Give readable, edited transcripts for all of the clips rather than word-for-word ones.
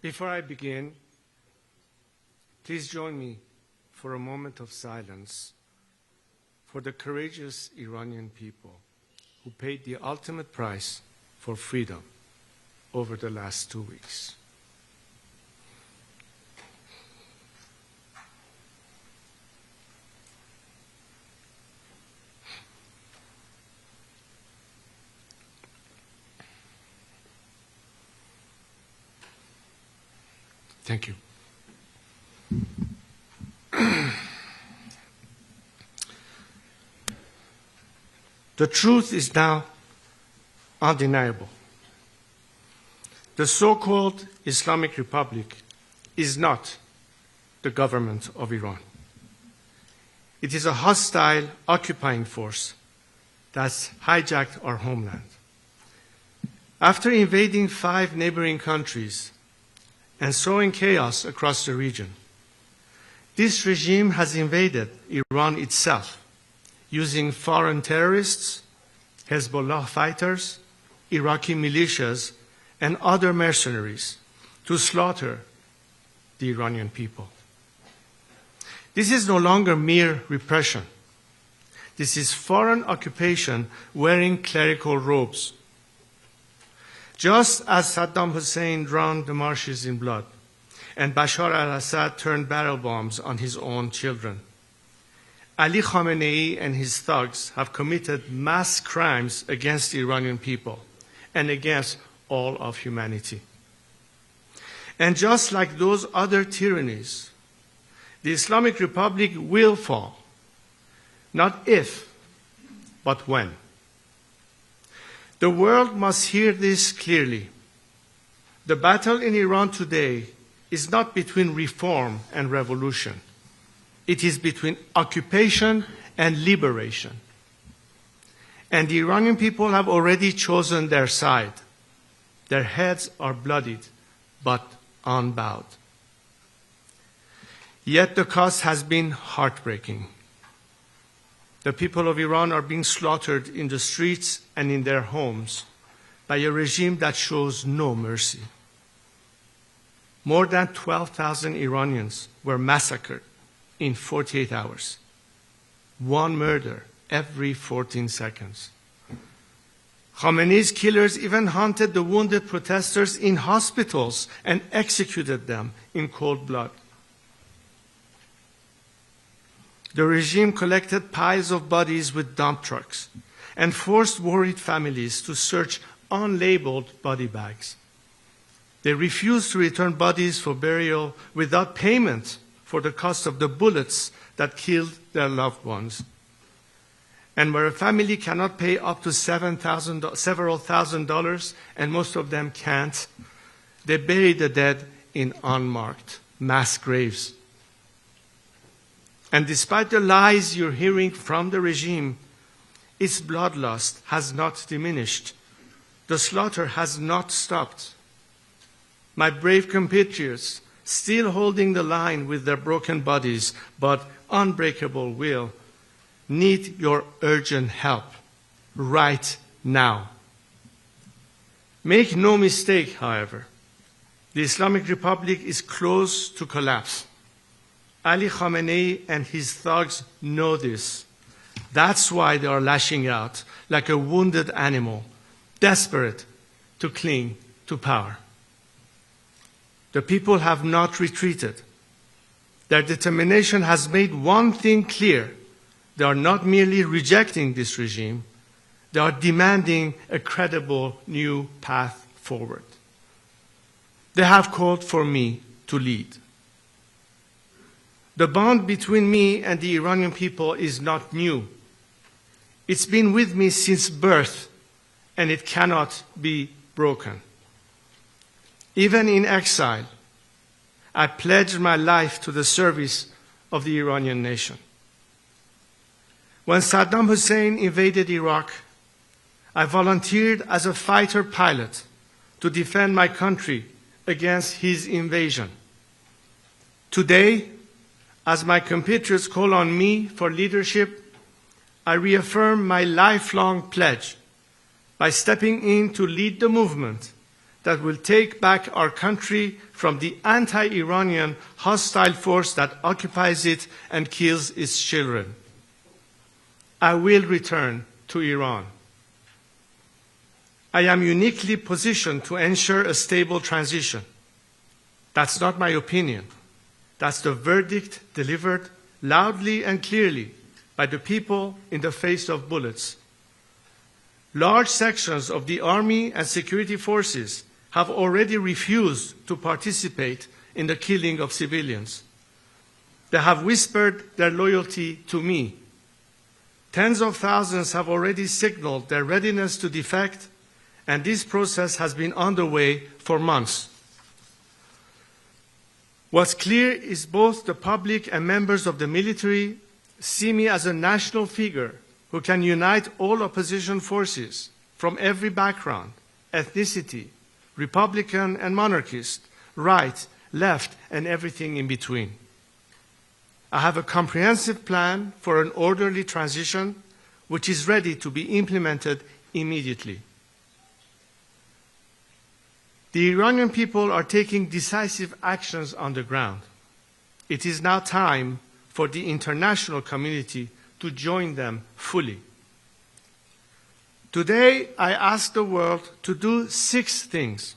Before I begin, please join me for a moment of silence for the courageous Iranian people who paid the ultimate price for freedom over the last 2 weeks. Thank you. The truth is now undeniable. The so-called Islamic Republic is not the government of Iran. It is a hostile, occupying force that's hijacked our homeland. After invading 5 neighboring countries and sowing chaos across the region, this regime has invaded Iran itself, using foreign terrorists, Hezbollah fighters, Iraqi militias, and other mercenaries to slaughter the Iranian people. This is no longer mere repression. This is foreign occupation wearing clerical robes. Just as Saddam Hussein drowned the marshes in blood, and Bashar al-Assad turned barrel bombs on his own children, Ali Khamenei and his thugs have committed mass crimes against the Iranian people and against all of humanity. And just like those other tyrannies, the Islamic Republic will fall, not if, but when. The world must hear this clearly. The battle in Iran today is not between reform and revolution. It is between occupation and liberation. And the Iranian people have already chosen their side. Their heads are bloodied, but unbowed. Yet the cost has been heartbreaking. The people of Iran are being slaughtered in the streets and in their homes by a regime that shows no mercy. More than 12,000 Iranians were massacred in 48 hours. One murder every 14 seconds. Khamenei's killers even hunted the wounded protesters in hospitals and executed them in cold blood. The regime collected piles of bodies with dump trucks and forced worried families to search unlabeled body bags. They refused to return bodies for burial without payment for the cost of the bullets that killed their loved ones. And where a family cannot pay up to several $1,000s, and most of them can't, they bury the dead in unmarked mass graves. And despite the lies you're hearing from the regime, its bloodlust has not diminished. The slaughter has not stopped. My brave compatriots, still holding the line with their broken bodies but unbreakable will, need your urgent help right now. Make no mistake, however, the Islamic Republic is close to collapse. Ali Khamenei and his thugs know this. That's why they are lashing out like a wounded animal, desperate to cling to power. The people have not retreated. Their determination has made one thing clear. They are not merely rejecting this regime, they are demanding a credible new path forward. They have called for me to lead. The bond between me and the Iranian people is not new. It's been with me since birth, and it cannot be broken. Even in exile, I pledged my life to the service of the Iranian nation. When Saddam Hussein invaded Iraq, I volunteered as a fighter pilot to defend my country against his invasion. Today, as my compatriots call on me for leadership, I reaffirm my lifelong pledge by stepping in to lead the movement that will take back our country from the anti-Iranian hostile force that occupies it and kills its children. I will return to Iran. I am uniquely positioned to ensure a stable transition. That's not my opinion. That's the verdict delivered loudly and clearly by the people in the face of bullets. Large sections of the army and security forces have already refused to participate in the killing of civilians. They have whispered their loyalty to me. Tens of thousands have already signaled their readiness to defect, and this process has been underway for months. What's clear is both the public and members of the military see me as a national figure who can unite all opposition forces from every background, ethnicity, Republican and monarchist, right, left, and everything in between. I have a comprehensive plan for an orderly transition which is ready to be implemented immediately. The Iranian people are taking decisive actions on the ground. It is now time for the international community to join them fully. Today, I ask the world to do 6 things.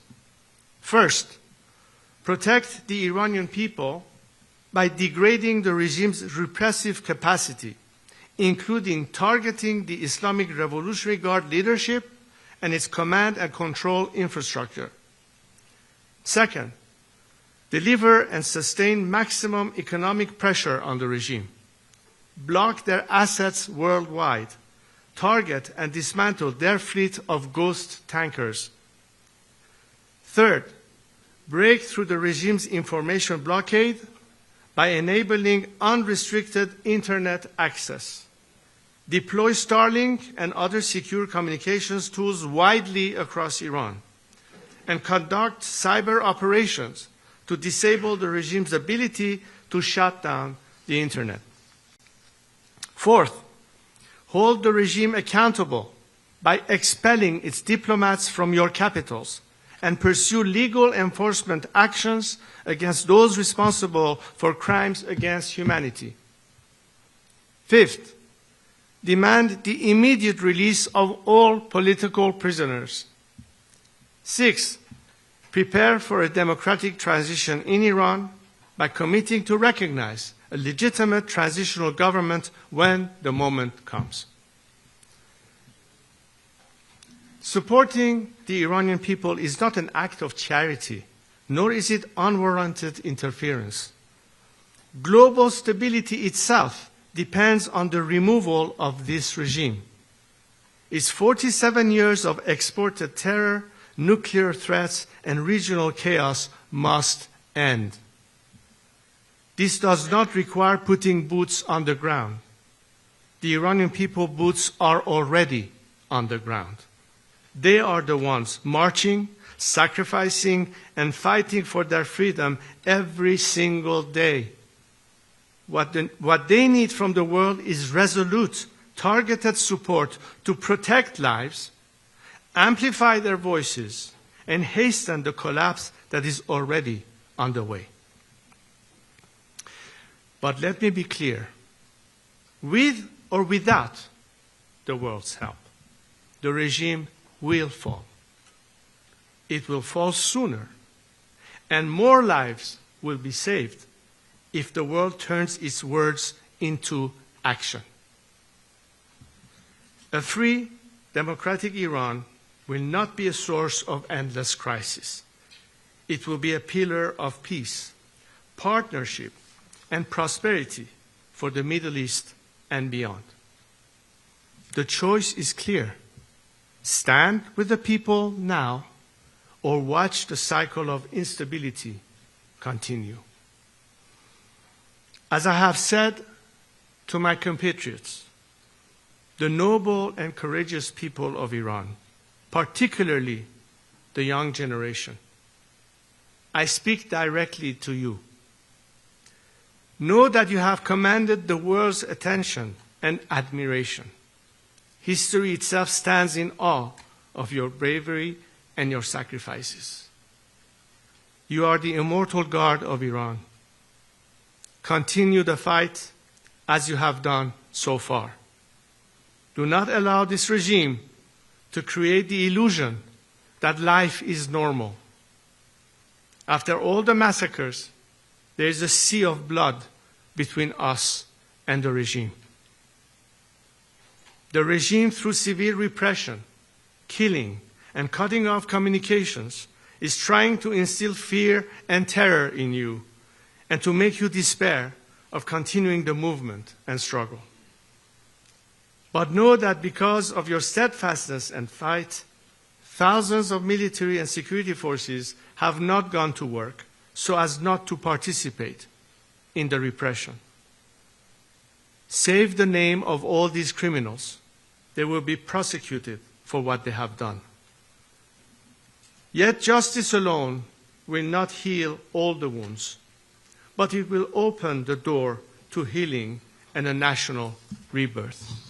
First, protect the Iranian people by degrading the regime's repressive capacity, including targeting the Islamic Revolutionary Guard leadership and its command and control infrastructure. Second, deliver and sustain maximum economic pressure on the regime, block their assets worldwide, target and dismantle their fleet of ghost tankers. Third, break through the regime's information blockade by enabling unrestricted internet access. Deploy Starlink and other secure communications tools widely across Iran, and conduct cyber operations to disable the regime's ability to shut down the internet. Fourth, hold the regime accountable by expelling its diplomats from your capitals and pursue legal enforcement actions against those responsible for crimes against humanity. Fifth, demand the immediate release of all political prisoners. Sixth, prepare for a democratic transition in Iran by committing to recognize a legitimate transitional government when the moment comes. Supporting the Iranian people is not an act of charity, nor is it unwarranted interference. Global stability itself depends on the removal of this regime. Its 47 years of exported terror, nuclear threats, and regional chaos must end. This does not require putting boots on the ground. The Iranian people boots are already on the ground. They are the ones marching, sacrificing, and fighting for their freedom every single day. What they need from the world is resolute, targeted support to protect lives, amplify their voices, and hasten the collapse that is already underway. But let me be clear, with or without the world's help, the regime will fall. It will fall sooner, and more lives will be saved if the world turns its words into action. A free, democratic Iran will not be a source of endless crisis. It will be a pillar of peace, partnership, and prosperity for the Middle East and beyond. The choice is clear. Stand with the people now, or watch the cycle of instability continue. As I have said to my compatriots, the noble and courageous people of Iran, particularly the young generation, I speak directly to you. Know that you have commanded the world's attention and admiration. History itself stands in awe of your bravery and your sacrifices. You are the immortal guard of Iran. Continue the fight as you have done so far. Do not allow this regime to create the illusion that life is normal. After all the massacres, there is a sea of blood between us and the regime. The regime, through severe repression, killing, and cutting off communications, is trying to instill fear and terror in you and to make you despair of continuing the movement and struggle. But know that because of your steadfastness and fight, thousands of military and security forces have not gone to work so as not to participate in the repression. Save the name of all these criminals. They will be prosecuted for what they have done. Yet justice alone will not heal all the wounds, but it will open the door to healing and a national rebirth.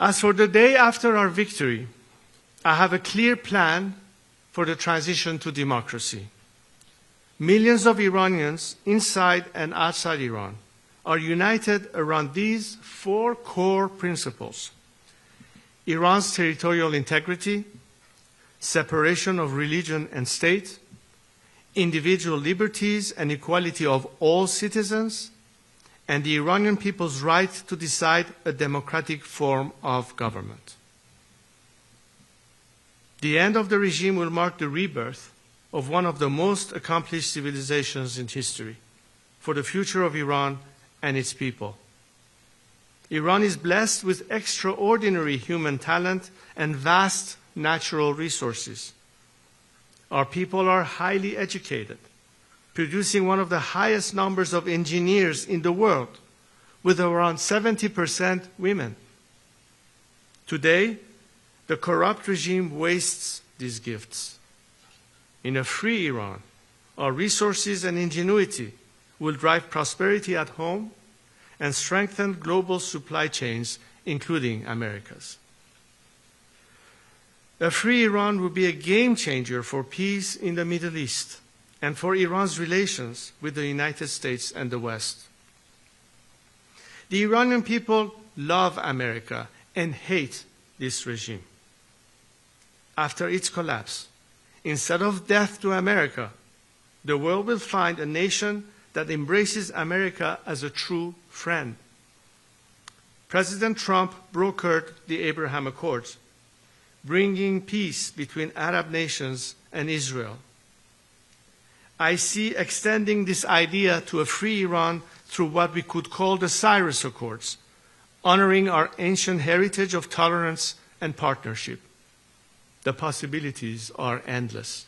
As for the day after our victory, I have a clear plan for the transition to democracy. Millions of Iranians inside and outside Iran are united around these 4 core principles: Iran's territorial integrity, separation of religion and state, individual liberties and equality of all citizens, and the Iranian people's right to decide a democratic form of government. The end of the regime will mark the rebirth of one of the most accomplished civilizations in history for the future of Iran and its people. Iran is blessed with extraordinary human talent and vast natural resources. Our people are highly educated, producing one of the highest numbers of engineers in the world, with around 70% women. Today, the corrupt regime wastes these gifts. In a free Iran, our resources and ingenuity will drive prosperity at home and strengthen global supply chains, including America's. A free Iran will be a game changer for peace in the Middle East and for Iran's relations with the United States and the West. The Iranian people love America and hate this regime. After its collapse, instead of death to America, the world will find a nation that embraces America as a true friend. President Trump brokered the Abraham Accords, bringing peace between Arab nations and Israel. I see extending this idea to a free Iran through what we could call the Cyrus Accords, honoring our ancient heritage of tolerance and partnership. The possibilities are endless.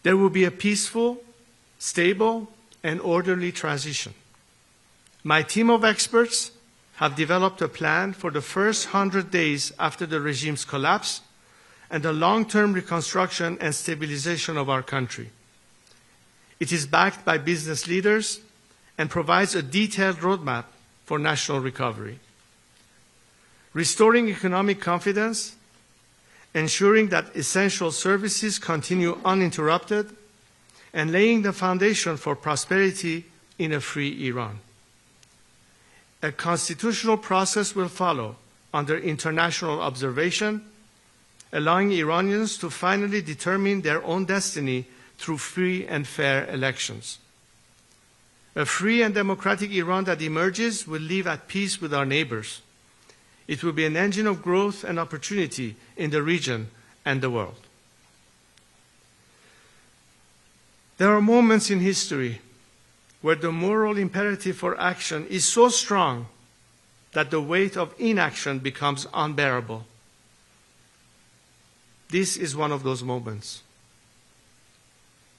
There will be a peaceful, stable, and orderly transition. My team of experts have developed a plan for the first 100 days after the regime's collapse and the long-term reconstruction and stabilization of our country. It is backed by business leaders and provides a detailed roadmap for national recovery. Restoring economic confidence, ensuring that essential services continue uninterrupted, and laying the foundation for prosperity in a free Iran. A constitutional process will follow under international observation, allowing Iranians to finally determine their own destiny through free and fair elections. A free and democratic Iran that emerges will live at peace with our neighbors. It will be an engine of growth and opportunity in the region and the world. There are moments in history where the moral imperative for action is so strong that the weight of inaction becomes unbearable. This is one of those moments.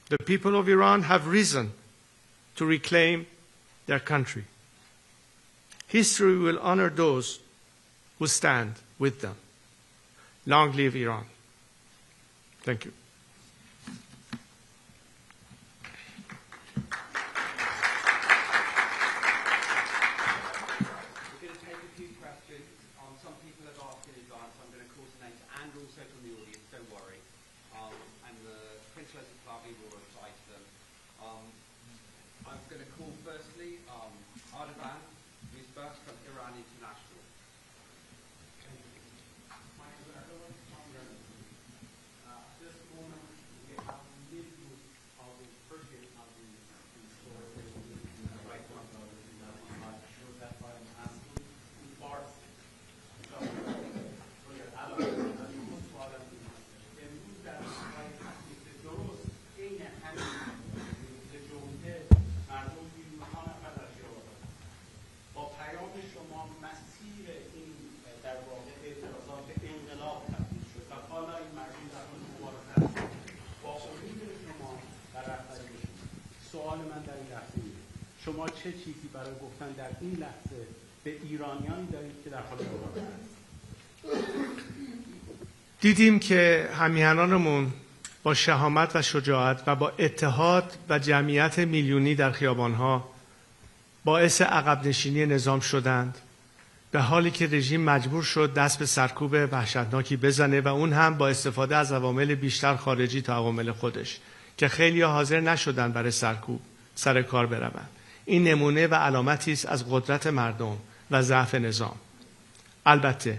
The people of Iran have risen to reclaim their country. History will honor those who stand with them. Long live Iran. Thank you. We're going to take a few questions. Some people have asked in advance. I'm going to coordinate Firstly, Ardalan, who's first from Iran International. At this moment, we have millions of the Persian houses in store right now. I'm sure that's why I'm asking in Farsi. So, امروز در سوال تحقیق درست عین همین جمله مردم میلیون‌ها نفر در خیابان با پیام شما مسیر این در واقع اعتراضات به انقلاب تبدیل شد و حالا این مردم در حال مبارزه هستند. با امید شما و رهبری سوال من در این لحظه اینه شما چه چیزی برای گفتن در این لحظه به ایرانیانی دارید که در حال مبارزه هستند؟ دیدیم که همیهنانمون با شهامت و شجاعت و با اتحاد و جمعیت میلیونی در خیابانها باعث عقب نشینی نظام شدند، به حالی که رژیم مجبور شد دست به سرکوب وحشتناکی بزنه و اون هم با استفاده از عوامل بیشتر خارجی تا عوامل خودش که خیلی حاضر نشدن برای سرکوب سر کار بروند. این نمونه و علامتی است از قدرت مردم و ضعف نظام. البته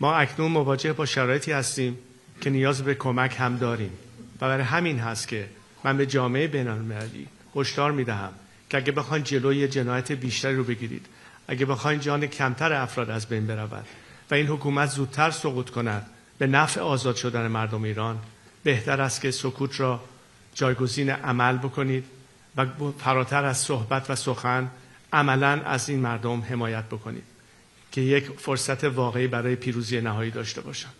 ما اکنون مواجه با شرایطی هستیم که نیاز به کمک هم داریم و برای همین هست که من به جامعه بین‌المللی هشدار میدهم که اگه بخواین جلوی جنایت بیشتری رو بگیرید، اگه بخواین جان کمتر افراد از بین برود و این حکومت زودتر سقوط کند به نفع آزاد شدن مردم ایران، بهتر است که سکوت را جایگزین عمل بکنید و فراتر از صحبت و سخن عملاً از این مردم حمایت بکنید که یک فرصت واقعی برای پیروزی نهایی داشته باشند.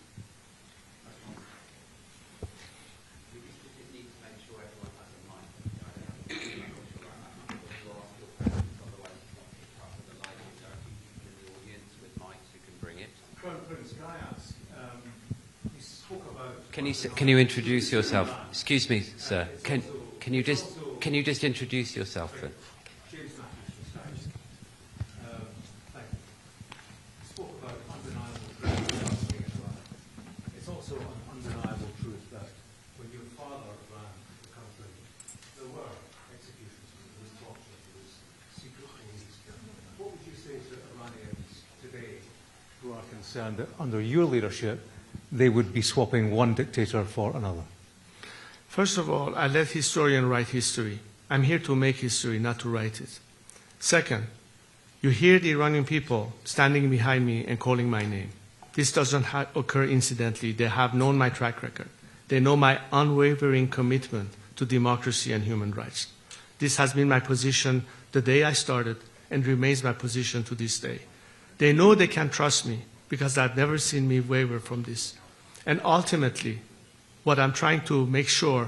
Can you introduce yourself? Excuse me, sir. Can you just introduce yourself then? It's also an undeniable truth that when your father ran the country, there were executions, there was torture, there was secret police. What would you say to Iranians today who are concerned that under your leadership they would be swapping one dictator for another? First of all, I let historians write history. I'm here to make history, not to write it. Second, you hear the Iranian people standing behind me and calling my name. This doesn't occur incidentally. They have known my track record. They know my unwavering commitment to democracy and human rights. This has been my position the day I started and remains my position to this day. They know they can trust me because they've never seen me waver from this. And ultimately, what I'm trying to make sure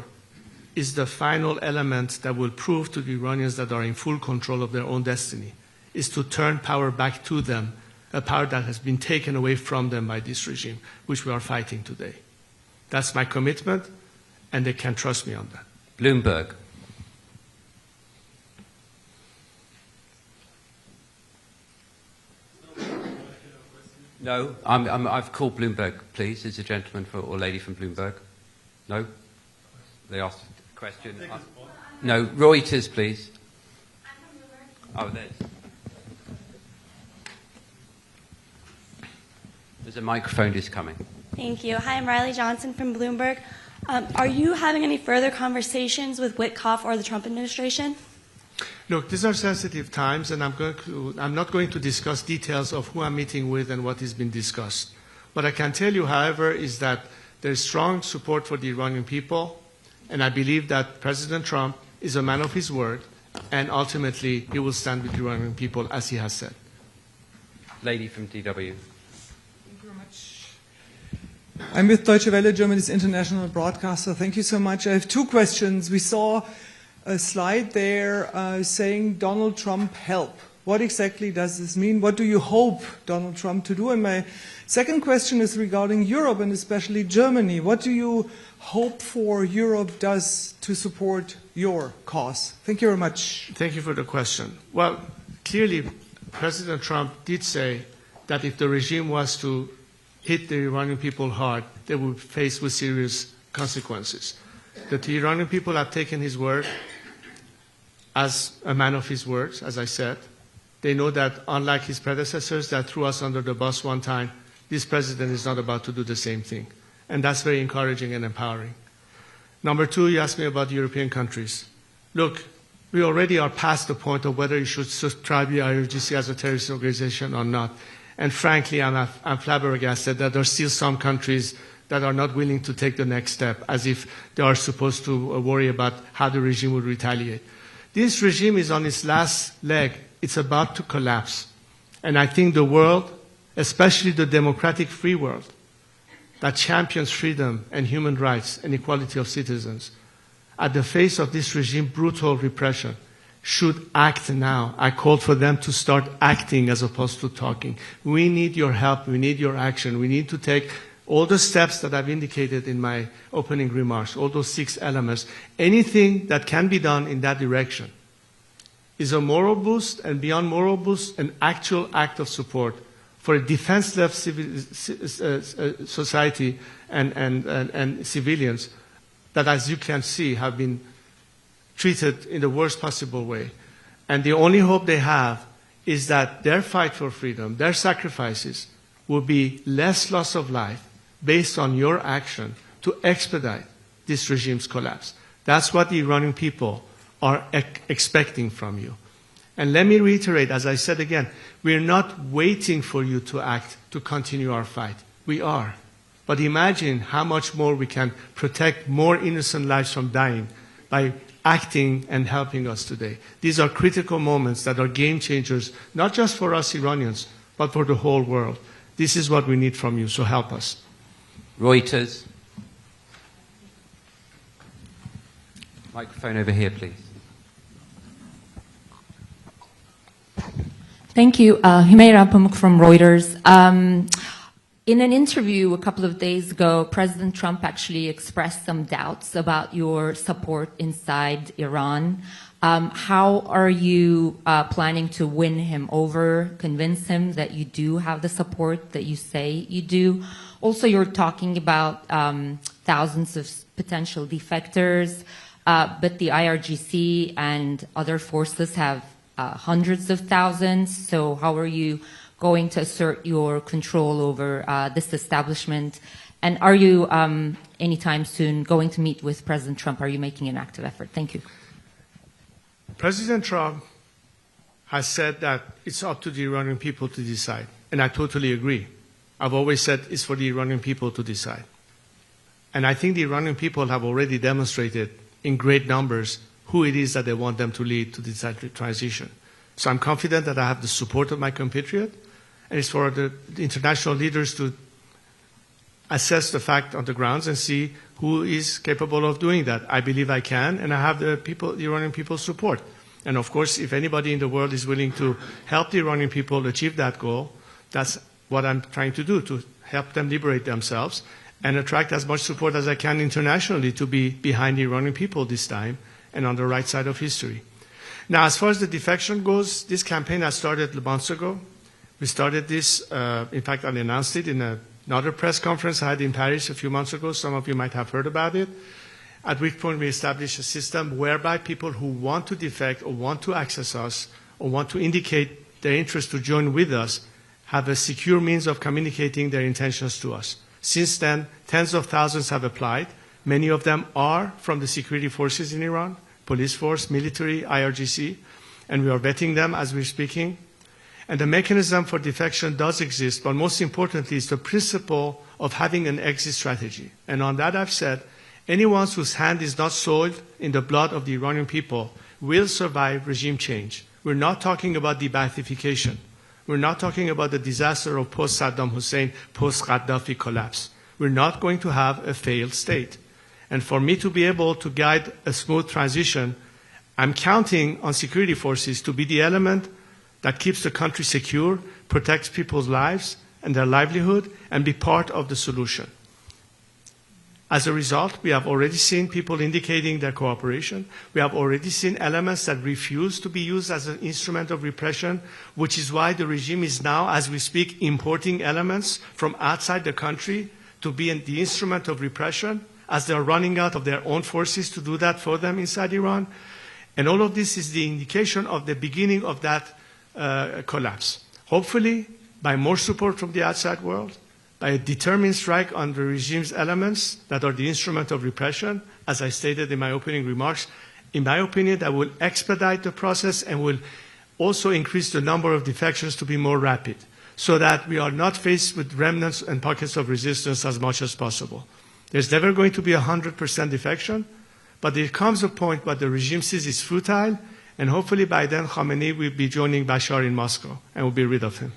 is the final element that will prove to the Iranians that are in full control of their own destiny, is to turn power back to them, a power that has been taken away from them by this regime, which we are fighting today. That's my commitment, and they can trust me on that. Bloomberg. No, I've called Bloomberg, please. Is a gentleman or lady from Bloomberg? No? They asked a question. No, Reuters, please. Oh, there's a microphone just coming. Thank you. Hi, I'm Riley Johnson from Bloomberg. Are you having any further conversations with Witkoff or the Trump administration? Look, these are sensitive times, and I'm not going to discuss details of who I'm meeting with and what has been discussed. What I can tell you, however, is that there is strong support for the Iranian people, and I believe that President Trump is a man of his word, and ultimately he will stand with the Iranian people as he has said. Lady from DW. I'm with Deutsche Welle, Germany's international broadcaster. Thank you so much. I have two questions. We saw a slide there saying Donald Trump help. What exactly does this mean? What do you hope Donald Trump to do? And my second question is regarding Europe and especially Germany. What do you hope for Europe does to support your cause? Thank you very much. Thank you for the question. Well, clearly President Trump did say that if the regime was to hit the Iranian people hard, they would be faced with serious consequences. That the Iranian people have taken his word. as a man of his words, as I said. They know that unlike his predecessors that threw us under the bus one time, this president is not about to do the same thing. And that's very encouraging and empowering. Number two, you asked me about European countries. Look, we already are past the point of whether you should subscribe the IRGC as a terrorist organization or not. And frankly, I'm flabbergasted that there are still some countries that are not willing to take the next step, as if they are supposed to worry about how the regime would retaliate. This regime is on its last leg. It's about to collapse. And I think the world, especially the democratic free world, that champions freedom and human rights and equality of citizens, at the face of this regime brutal repression, should act now. I called for them to start acting as opposed to talking. We need your help. We need your action. We need to take all the steps that I've indicated in my opening remarks, all those 6 elements. Anything that can be done in that direction is a moral boost, and beyond moral boost, an actual act of support for a defenseless society and civilians that, as you can see, have been treated in the worst possible way. And the only hope they have is that their fight for freedom, their sacrifices, will be less loss of life based on your action to expedite this regime's collapse. That's what the Iranian people are expecting from you. And let me reiterate, as I said again, we're not waiting for you to act to continue our fight. We are. But imagine how much more we can protect more innocent lives from dying by acting and helping us today. These are critical moments that are game changers, not just for us Iranians, but for the whole world. This is what we need from you, so help us. Reuters. Microphone over here, please. Thank you. Humaira Pamuk from Reuters. In an interview a couple of days ago, President Trump actually expressed some doubts about your support inside Iran. How are you planning to win him over, convince him that you do have the support that you say you do? Also, you're talking about thousands of potential defectors, but the IRGC and other forces have hundreds of thousands. So how are you going to assert your control over this establishment? And are you anytime soon going to meet with President Trump? Are you making an active effort? Thank you. President Trump has said that it's up to the Iranian people to decide. And I totally agree. I've always said it's for the Iranian people to decide. And I think the Iranian people have already demonstrated in great numbers who it is that they want them to lead to this transition. So I'm confident that I have the support of my compatriot, and it's for the international leaders to assess the fact on the grounds and see who is capable of doing that. I believe I can, and I have the Iranian people's support. And of course, if anybody in the world is willing to help the Iranian people achieve that goal, that's what I'm trying to do, to help them liberate themselves and attract as much support as I can internationally to be behind the Iranian people this time and on the right side of history. Now, as far as the defection goes, this campaign has started months ago. We started this, in fact, I announced it in another press conference I had in Paris a few months ago. Some of you might have heard about it, at which point we established a system whereby people who want to defect or want to access us or want to indicate their interest to join with us have a secure means of communicating their intentions to us. Since then, tens of thousands have applied. Many of them are from the security forces in Iran, police force, military, IRGC, and we are vetting them as we're speaking. And the mechanism for defection does exist, but most importantly is the principle of having an exit strategy. And on that I've said, anyone whose hand is not soiled in the blood of the Iranian people will survive regime change. We're not talking about de-Baathification. We're not talking about the disaster of post-Saddam Hussein, post-Gaddafi collapse. We're not going to have a failed state. And for me to be able to guide a smooth transition, I'm counting on security forces to be the element that keeps the country secure, protects people's lives and their livelihood, and be part of the solution. As a result, we have already seen people indicating their cooperation. We have already seen elements that refuse to be used as an instrument of repression, which is why the regime is now, as we speak, importing elements from outside the country to be the instrument of repression, as they're running out of their own forces to do that for them inside Iran. And all of this is the indication of the beginning of that collapse. Hopefully, by more support from the outside world, by a determined strike on the regime's elements that are the instrument of repression, as I stated in my opening remarks, in my opinion, that will expedite the process and will also increase the number of defections to be more rapid, so that we are not faced with remnants and pockets of resistance as much as possible. There's never going to be 100% defection, but there comes a point where the regime sees it's futile, and hopefully by then Khamenei will be joining Bashar in Moscow and will be rid of him.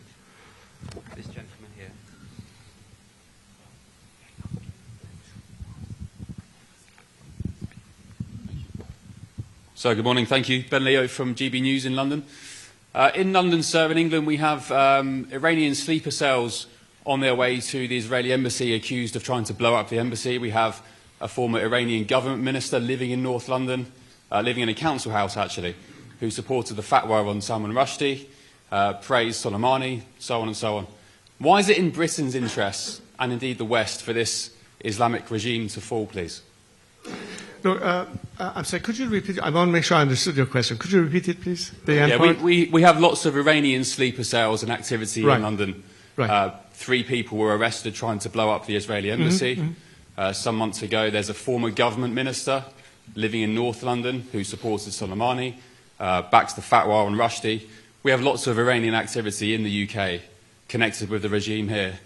This gentleman here. So, good morning. Thank you. Ben Leo from GB News in London. In London, sir, in England, we have Iranian sleeper cells on their way to the Israeli embassy accused of trying to blow up the embassy. We have a former Iranian government minister living in North London, living in a council house, actually, who supported the fatwa on Salman Rushdie, praised Soleimani, so on and so on. Why is it in Britain's interests, and indeed the West, for this Islamic regime to fall, please? No, I'm sorry, could you repeat? I want to make sure I understood your question. Could you repeat it, please? We have lots of Iranian sleeper cells and activity in London. Right. 3 people were arrested trying to blow up the Israeli embassy. Some months ago, there's a former government minister living in North London who supported Soleimani, backs the fatwa on Rushdie. We have lots of Iranian activity in the UK connected with the regime here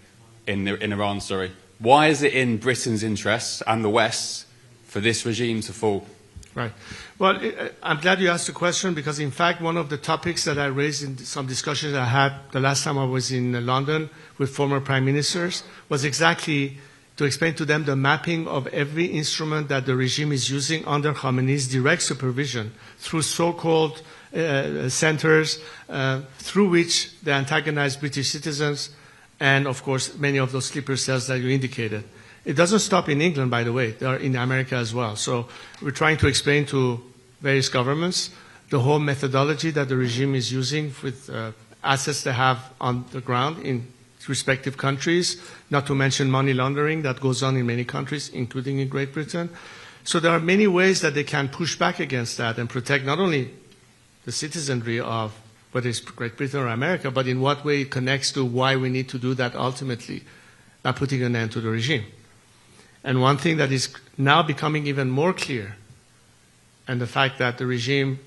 in Iran. Sorry. Why is it in Britain's interests and the West's for this regime to fall? Right. Well, I'm glad you asked the question because, in fact, one of the topics that I raised in some discussions I had the last time I was in London with former prime ministers was exactly to explain to them the mapping of every instrument that the regime is using under Khamenei's direct supervision through so-called centers through which they antagonize British citizens and, of course, many of those sleeper cells that you indicated. It doesn't stop in England, by the way. They are in America as well. So we're trying to explain to various governments the whole methodology that the regime is using with assets they have on the ground in respective countries, not to mention money laundering that goes on in many countries, including in Great Britain. So there are many ways that they can push back against that and protect not only the citizenry of whether it's Great Britain or America, but in what way it connects to why we need to do that ultimately by putting an end to the regime. And one thing that is now becoming even more clear, and the fact that the regime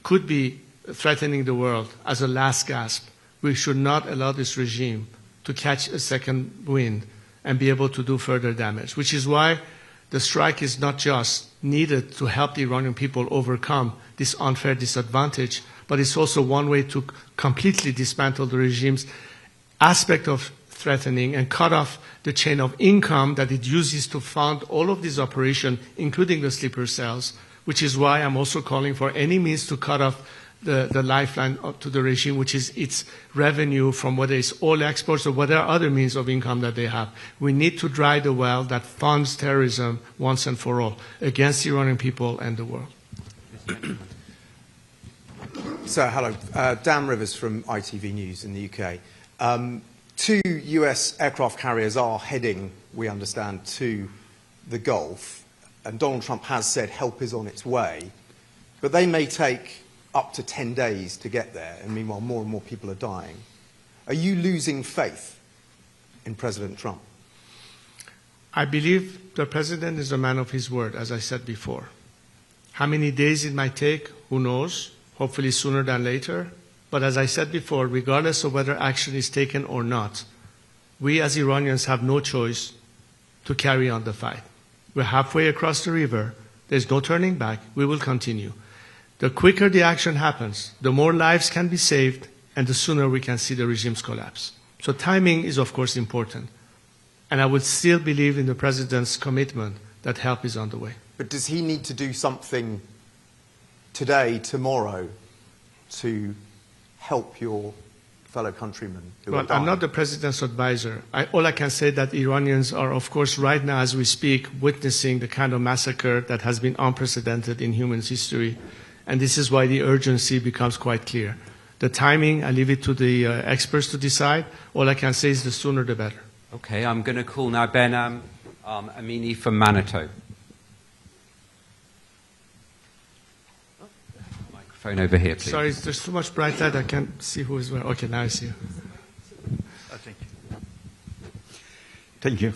could be threatening the world as a last gasp, we should not allow this regime to catch a second wind and be able to do further damage, which is why the strike is not just needed to help the Iranian people overcome this unfair disadvantage, but it's also one way to completely dismantle the regime's aspect of threatening and cut off the chain of income that it uses to fund all of these operations, including the sleeper cells, which is why I'm also calling for any means to cut off the lifeline to the regime, which is its revenue from whether it's oil exports or whatever other means of income that they have. We need to dry the well that funds terrorism once and for all against the Iranian people and the world. So, hello. Dan Rivers from ITV News in the UK. 2 US aircraft carriers are heading, we understand, to the Gulf, and Donald Trump has said help is on its way, but they may take up to 10 days to get there, and meanwhile more and more people are dying. Are you losing faith in President Trump? I believe the president is a man of his word, as I said before. How many days it might take, who knows, hopefully sooner than later. But as I said before, regardless of whether action is taken or not, we as Iranians have no choice to carry on the fight. We're halfway across the river. There's no turning back. We will continue. The quicker the action happens, the more lives can be saved, and the sooner we can see the regime's collapse. So timing is, of course, important. And I would still believe in the president's commitment that help is on the way. But does he need to do something today, tomorrow, to help your fellow countrymen who are dying? I'm not the president's advisor. All I can say is that Iranians are, of course, right now as we speak, witnessing the kind of massacre that has been unprecedented in human history. And this is why the urgency becomes quite clear. The timing, I leave it to the experts to decide. All I can say is the sooner the better. Okay, I'm going to call now Ben Amini from Manitou. Microphone over here, please. Sorry, there's too much bright light. I can't see who is where. Okay, now I see you. Thank you. Thank you.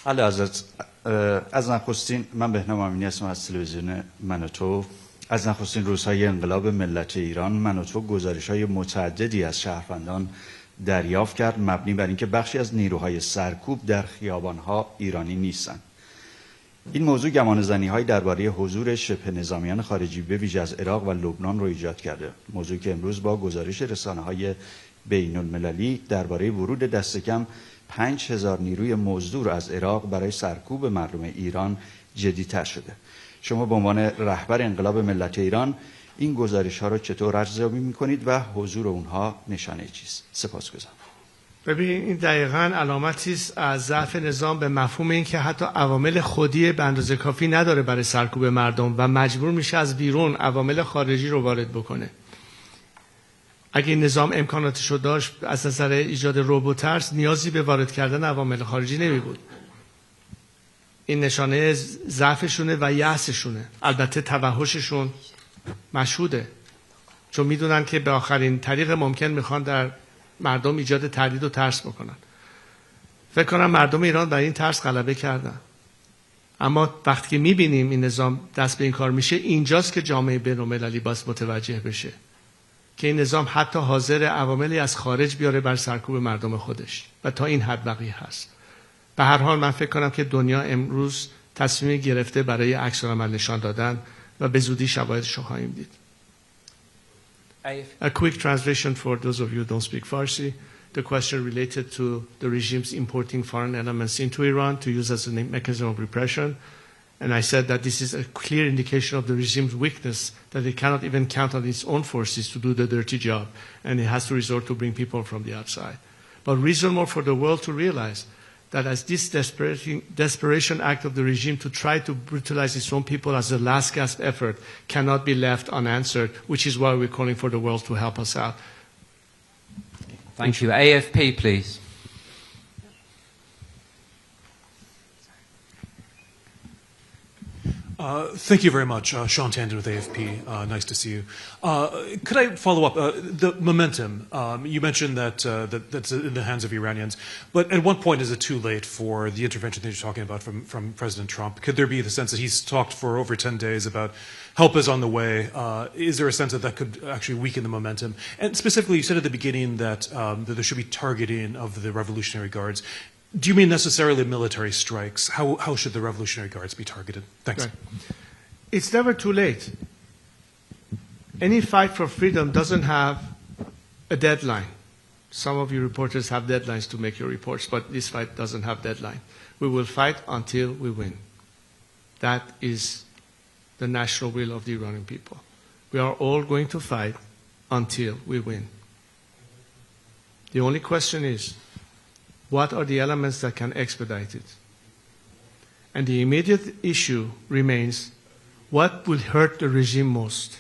علا حضرت از نخستین من بهنام امینی هستم از تلویزیون من و تو از نخستین روزهای انقلاب ملت ایران من و تو گزارش‌های متعددی از شهروندان دریافت کرد مبنی بر اینکه بخشی از نیروهای سرکوب در خیابان‌ها ایرانی نیستند. این موضوع گمانه‌زنی‌های درباره حضور شبه نظامیان خارجی به ویژه از عراق و لبنان رو ایجاد کرده. موضوعی که امروز با گزارش رسانه‌های بین‌المللی درباره ورود دست کم 5000 نیروی مزدور از عراق برای سرکوب مردم ایران جدی‌تر شده. شما به عنوان رهبر انقلاب ملت ایران این گزارش‌ها رو چطور ارزیابی می‌کنید و حضور اونها نشانه چیست؟ سپاسگزارم. ببین این دقیقاً علامتی است از ضعف نظام به مفهوم این که حتی عوامل خودی به اندازه کافی نداره برای سرکوب مردم و مجبور میشه از بیرون عوامل خارجی رو وارد بکنه. اگه این نظام امکاناتش رو داشت از نظر ایجاد رعب و ترس نیازی به وارد کردن عوامل خارجی نمی بود. این نشانه ضعفشونه و یأسشونه. البته توحششون مشهوده چون میدونن که به آخرین طریق ممکن میخوان در مردم ایجاد تردید و ترس بکنن. فکر کنم مردم ایران بر این ترس غلبه کردن. اما وقتی که میبینیم این نظام دست به این کار میشه اینجاست که جامعه بین‌المللی باید متوجه بشه که این نظام حتی حاضر عواملی از خارج بیاره بر سرکوب مردم خودش و تا این حد بقیه هست. به هر حال من فکر کنم که دنیا امروز تصمیم گرفته برای عکس‌العمل نشان دادن و به زودی شواهدش رو خواهیم دید. A quick translation for those of you who don't speak Farsi. The question related to the regime's importing foreign elements into Iran to use as a mechanism of repression. And I said that this is a clear indication of the regime's weakness, that it cannot even count on its own forces to do the dirty job, and it has to resort to bring people from the outside. But reason more for the world to realize that as this desperation act of the regime to try to brutalize its own people as a last gasp effort cannot be left unanswered, which is why we're calling for the world to help us out. Thank you. AFP, please. Thank you very much. Sean Tandon with AFP. Nice to see you. Could I follow up? The momentum, you mentioned that that's in the hands of Iranians, but at what point is it too late for the intervention that you're talking about from President Trump? Could there be the sense that he's talked for over 10 days about help is on the way? Is there a sense that that could actually weaken the momentum? And specifically, you said at the beginning that there should be targeting of the Revolutionary Guards. Do you mean necessarily military strikes? How should the Revolutionary Guards be targeted? Thanks. Right. It's never too late. Any fight for freedom doesn't have a deadline. Some of you reporters have deadlines to make your reports, but this fight doesn't have deadline. We will fight until we win. That is the national will of the Iranian people. We are all going to fight until we win. The only question is, what are the elements that can expedite it? And the immediate issue remains, what will hurt the regime most?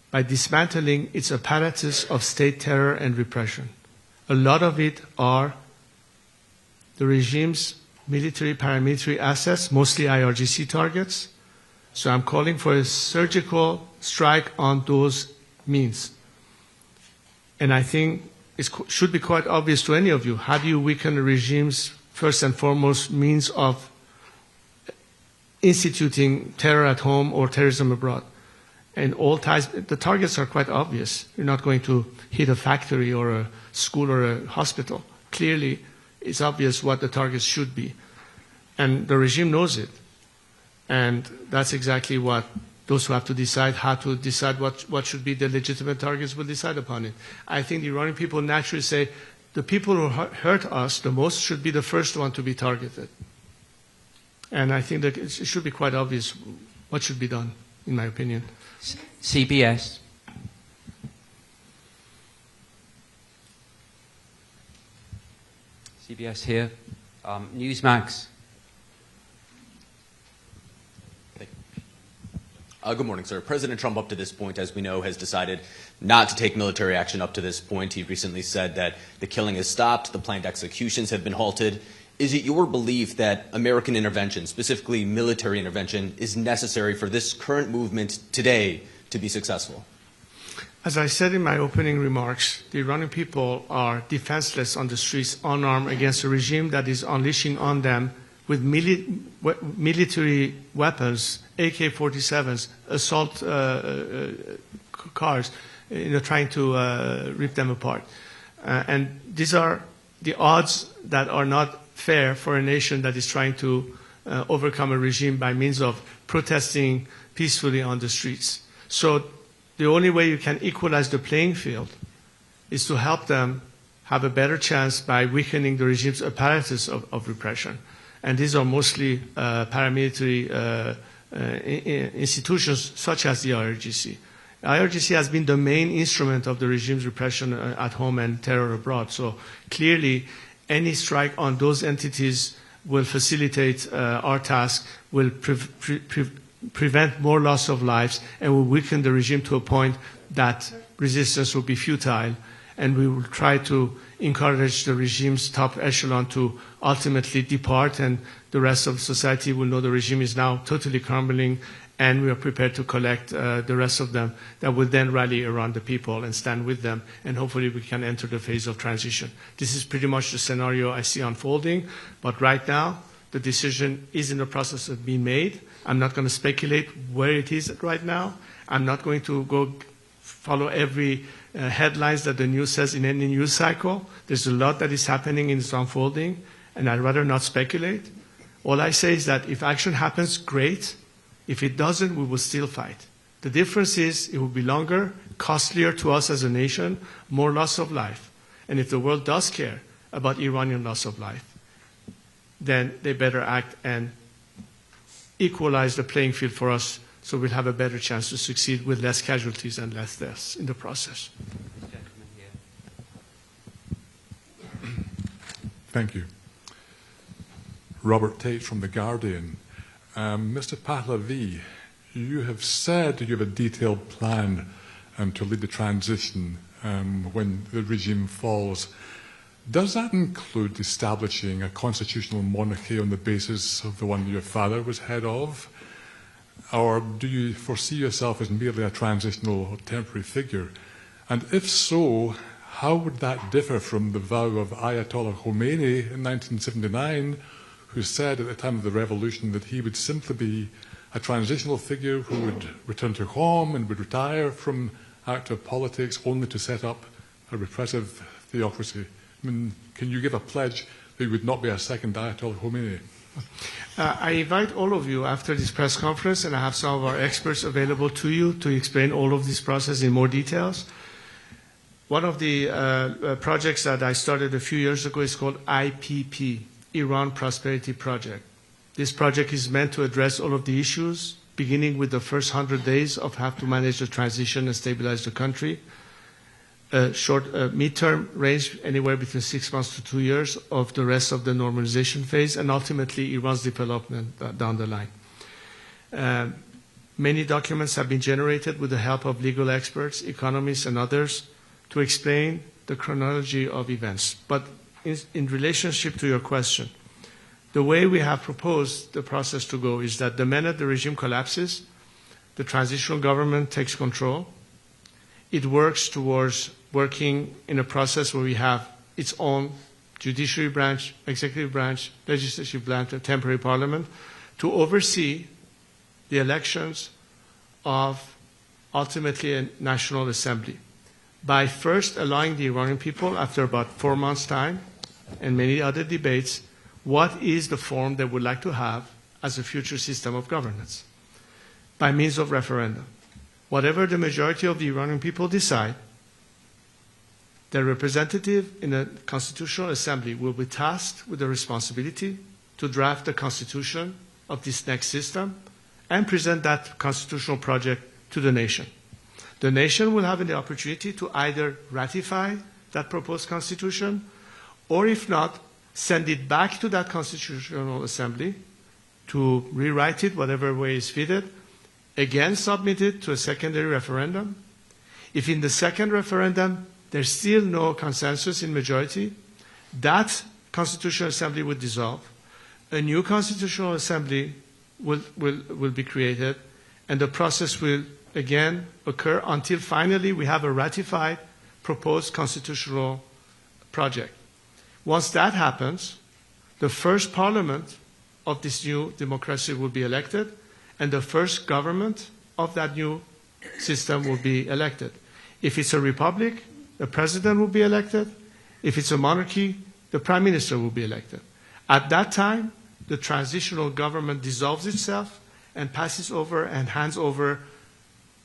By dismantling its apparatus of state terror and repression. A lot of it are the regime's military, paramilitary assets, mostly IRGC targets. So I'm calling for a surgical strike on those means. And I think it should be quite obvious to any of you. How do you weaken a regime's first and foremost means of instituting terror at home or terrorism abroad? And all ties, the targets are quite obvious. You're not going to hit a factory or a school or a hospital. Clearly, it's obvious what the targets should be. And the regime knows it. And that's exactly what those who have to decide how to decide what should be the legitimate targets will decide upon it. I think the Iranian people naturally say the people who hurt us the most should be the first one to be targeted. And I think that it should be quite obvious what should be done, in my opinion. CBS. CBS here. Newsmax. Good morning, sir. President Trump, up to this point, as we know, has decided not to take military action up to this point. He recently said that the killing has stopped, the planned executions have been halted, Is it your belief that American intervention, specifically military intervention, is necessary for this current movement today to be successful? As I said in my opening remarks, the Iranian people are defenseless on the streets, unarmed against a regime that is unleashing on them with military weapons, AK-47s, assault cars, trying to rip them apart. And these are the odds that are not fair for a nation that is trying to overcome a regime by means of protesting peacefully on the streets. So the only way you can equalize the playing field is to help them have a better chance by weakening the regime's apparatus of repression. And these are mostly paramilitary institutions such as the IRGC. IRGC has been the main instrument of the regime's repression at home and terror abroad. So clearly, any strike on those entities will facilitate our task, will prevent more loss of lives, and will weaken the regime to a point that resistance will be futile. And we will try to encourage the regime's top echelon to ultimately depart, and the rest of society will know the regime is now totally crumbling, and we are prepared to collect the rest of them that will then rally around the people and stand with them, and hopefully we can enter the phase of transition. This is pretty much the scenario I see unfolding, but right now the decision is in the process of being made. I'm not going to speculate where it is right now. I'm not going to go follow every headlines that the news says in any news cycle. There's a lot that is happening and it's unfolding, and I'd rather not speculate. All I say is that if action happens, great. If it doesn't, we will still fight. The difference is it will be longer, costlier to us as a nation, more loss of life. And if the world does care about Iranian loss of life, then they better act and equalize the playing field for us, so we'll have a better chance to succeed with less casualties and less deaths in the process. Thank you. Robert Tate from The Guardian. Mr. Pahlavi, you have said you have a detailed plan to lead the transition when the regime falls. Does that include establishing a constitutional monarchy on the basis of the one your father was head of? Or do you foresee yourself as merely a transitional or temporary figure? And if so, how would that differ from the vow of Ayatollah Khomeini in 1979, who said at the time of the revolution that he would simply be a transitional figure who would return to home and would retire from active politics only to set up a repressive theocracy? I mean, can you give a pledge that you would not be a second Ayatollah Khomeini? I invite all of you after this press conference, and I have some of our experts available to you to explain all of this process in more details. One of the projects that I started a few years ago is called IPP, Iran Prosperity Project. This project is meant to address all of the issues, beginning with the first 100 days of how to manage the transition and stabilize the country. Mid-term range anywhere between 6 months to 2 years of the rest of the normalization phase, and ultimately Iran's development down the line. Many documents have been generated with the help of legal experts, economists, and others to explain the chronology of events. But in relationship to your question, the way we have proposed the process to go is that the minute the regime collapses, the transitional government takes control. It works towards working in a process where we have its own judiciary branch, executive branch, legislative branch, and temporary parliament to oversee the elections of ultimately a national assembly, by first allowing the Iranian people, after about 4 months' time and many other debates, what is the form they would like to have as a future system of governance by means of referendum. Whatever the majority of the Iranian people decide, their representative in a constitutional assembly will be tasked with the responsibility to draft the constitution of this next system and present that constitutional project to the nation. The nation will have the opportunity to either ratify that proposed constitution, or if not, send it back to that constitutional assembly to rewrite it whatever way is fitted, again submit it to a secondary referendum. If in the second referendum there's still no consensus in majority, that Constitutional Assembly would dissolve. A new Constitutional Assembly will be created, and the process will again occur until finally we have a ratified proposed constitutional project. Once that happens, the first parliament of this new democracy will be elected, and the first government of that new system will be elected. If it's a republic, the president will be elected. If it's a monarchy, the prime minister will be elected. At that time, the transitional government dissolves itself and passes over and hands over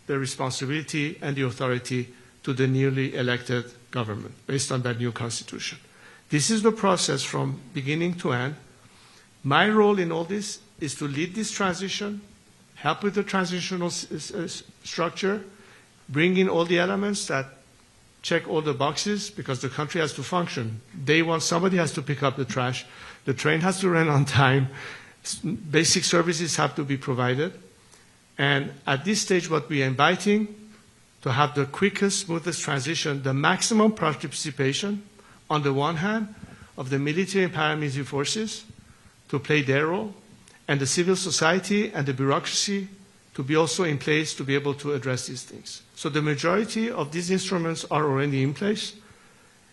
the responsibility and the authority to the newly elected government based on that new constitution. This is the process from beginning to end. My role in all this is to lead this transition, help with the transitional structure, bring in all the elements that check all the boxes, because the country has to function. Day one, somebody has to pick up the trash. The train has to run on time. Basic services have to be provided. And at this stage, what we are inviting to have the quickest, smoothest transition, the maximum participation, on the one hand, of the military and paramilitary forces to play their role, and the civil society and the bureaucracy to be also in place to be able to address these things. So the majority of these instruments are already in place.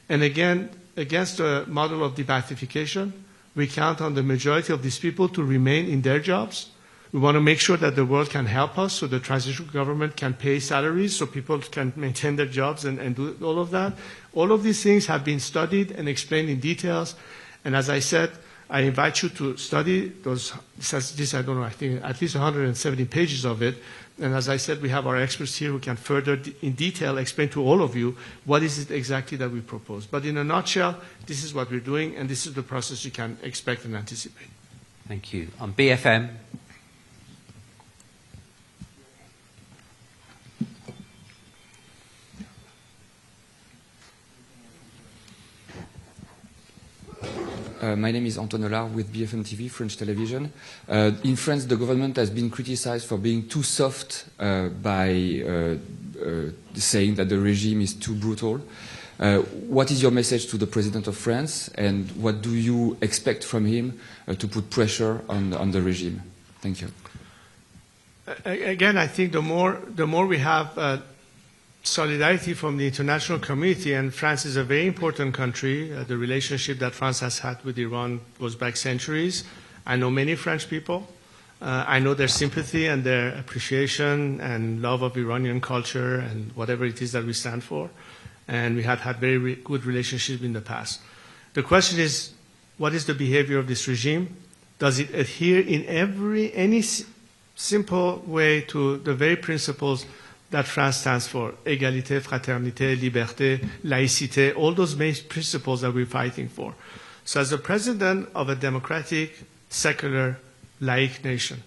And again, against the model of debathification, we count on the majority of these people to remain in their jobs. We want to make sure that the world can help us so the transitional government can pay salaries so people can maintain their jobs and do all of that. All of these things have been studied and explained in details. And as I said, I invite you to study those, I don't know, I think at least 170 pages of it. And as I said, we have our experts here who can further in detail explain to all of you what is it exactly that we propose. But in a nutshell, this is what we're doing, and this is the process you can expect and anticipate. Thank you. On BFM. My name is Anton Hollard with BFM TV, French television. In France, the government has been criticized for being too soft by saying that the regime is too brutal. What is your message to the President of France, and what do you expect from him to put pressure on the regime? Thank you. Again, I think the more we have solidarity from the international community, and France is a very important country. The relationship that France has had with Iran goes back centuries. I know many French people. I know their sympathy and their appreciation and love of Iranian culture and whatever it is that we stand for. And we had very good relationship in the past. The question is, what is the behavior of this regime? Does it adhere in any simple way to the very principles that France stands for: égalité, fraternité, liberté, laïcité, all those main principles that we're fighting for. So as the president of a democratic, secular, laïc nation,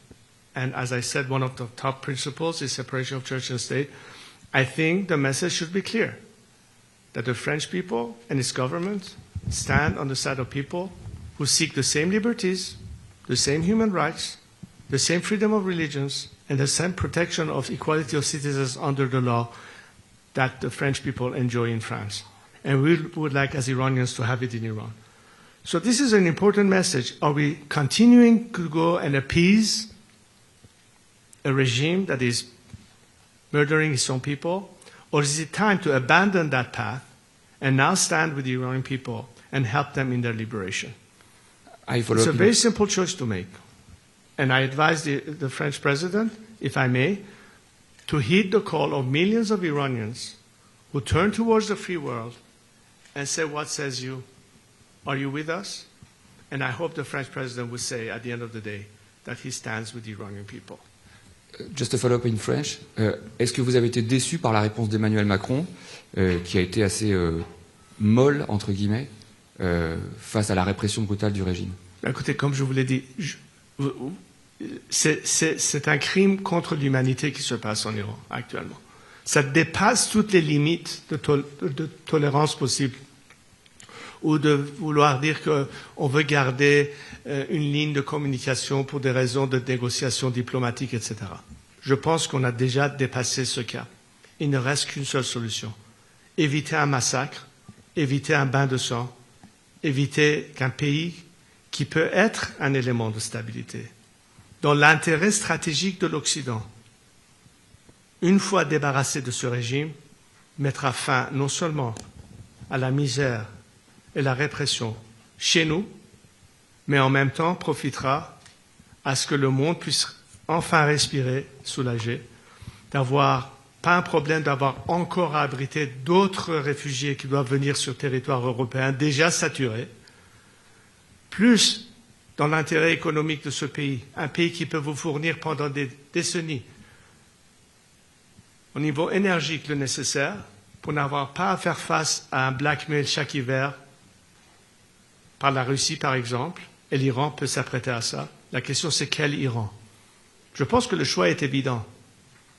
and as I said, one of the top principles is separation of church and state, I think the message should be clear, that the French people and its government stand on the side of people who seek the same liberties, the same human rights, the same freedom of religions, and the same protection of equality of citizens under the law that the French people enjoy in France. And we would like, as Iranians, to have it in Iran. So this is an important message. Are we continuing to go and appease a regime that is murdering its own people? Or is it time to abandon that path and now stand with the Iranian people and help them in their liberation? It's a very simple choice to make. And I advise the French president, if I may, to heed the call of millions of Iranians who turn towards the free world and say, what says you? Are you with us? And I hope the French president will say at the end of the day that he stands with the Iranian people. Just a follow-up in French. Est-ce que vous avez été déçu par la réponse d'Emmanuel Macron, qui a été assez molle, entre guillemets, face à la répression brutale du régime? Écoutez, comme je vous l'ai dit, c'est un crime contre l'humanité qui se passe en Iran actuellement. Ça dépasse toutes les limites de tolérance possible, ou de vouloir dire qu'on veut garder une ligne de communication pour des raisons de négociation diplomatique, etc. Je pense qu'on a déjà dépassé ce cap. Il ne reste qu'une seule solution. Éviter un massacre, éviter un bain de sang, éviter qu'un pays qui peut être un élément de stabilité, dans l'intérêt stratégique de l'Occident, une fois débarrassé de ce régime, mettra fin non seulement à la misère et la répression chez nous, mais en même temps profitera à ce que le monde puisse enfin respirer, soulagé, d'avoir pas un problème d'avoir encore à abriter d'autres réfugiés qui doivent venir sur le territoire européen déjà saturé, plus dans l'intérêt économique de ce pays, un pays qui peut vous fournir pendant des décennies au niveau énergique le nécessaire pour n'avoir pas à faire face à un blackmail chaque hiver par la Russie, par exemple, et l'Iran peut s'apprêter à ça. La question, c'est quel Iran? Je pense que le choix est évident.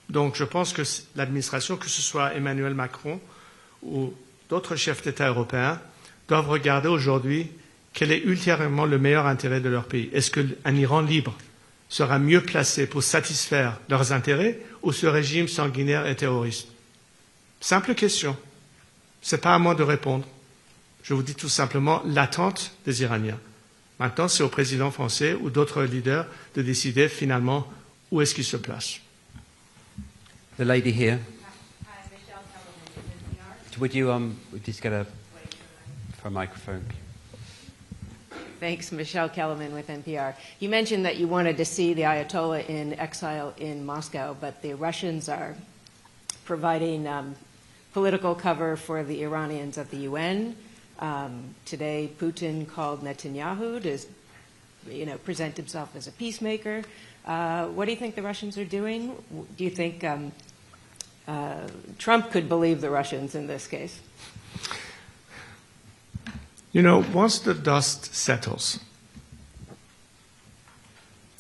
Donc, je pense que l'administration, que ce soit Emmanuel Macron ou d'autres chefs d'État européens, doivent regarder aujourd'hui quel est ultérieurement le meilleur intérêt de leur pays. Est-ce qu'un Iran libre sera mieux placé pour satisfaire leurs intérêts ou ce régime sanguinaire et terroriste? Simple question. Ce n'est pas à moi de répondre. Je vous dis tout simplement l'attente des Iraniens. Maintenant, c'est au président français ou d'autres leaders de décider finalement où est-ce qu'ils se placent. The lady here. Would you just get a microphone? Thanks, Michelle Kellerman with NPR. You mentioned that you wanted to see the Ayatollah in exile in Moscow, but the Russians are providing political cover for the Iranians at the UN. Today, Putin called Netanyahu to, present himself as a peacemaker. What do you think the Russians are doing? Do you think Trump could believe the Russians in this case? Once the dust settles,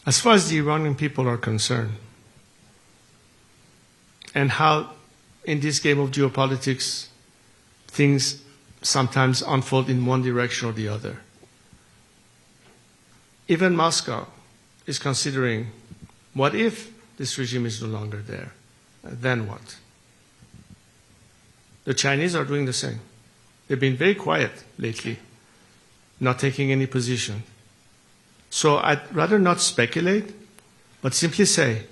as far as the Iranian people are concerned, and how in this game of geopolitics things sometimes unfold in one direction or the other, even Moscow is considering, what if this regime is no longer there? Then what? The Chinese are doing the same. They've been very quiet lately, not taking any position. So I'd rather not speculate, but simply say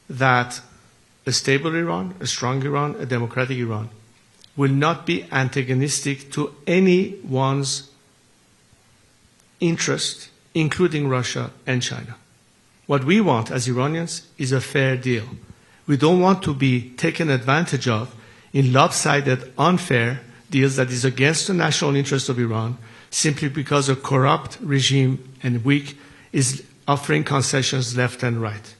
that a stable Iran, a strong Iran, a democratic Iran will not be antagonistic to anyone's interest, including Russia and China. What we want as Iranians is a fair deal. We don't want to be taken advantage of in lopsided, unfair deals that is against the national interest of Iran simply because a corrupt regime and weak is offering concessions left and right.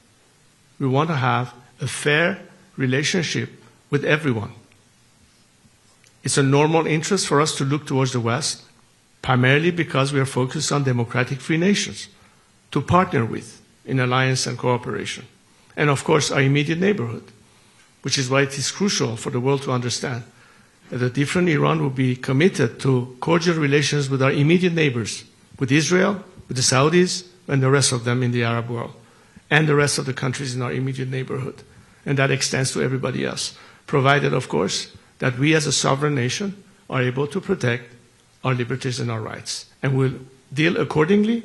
We want to have a fair relationship with everyone. It's a normal interest for us to look towards the West, primarily because we are focused on democratic free nations to partner with in alliance and cooperation. And of course, our immediate neighborhood, which is why it is crucial for the world to understand that a different Iran will be committed to cordial relations with our immediate neighbors, with Israel, with the Saudis, and the rest of them in the Arab world, and the rest of the countries in our immediate neighborhood. And that extends to everybody else, provided, of course, that we as a sovereign nation are able to protect our liberties and our rights. And will deal accordingly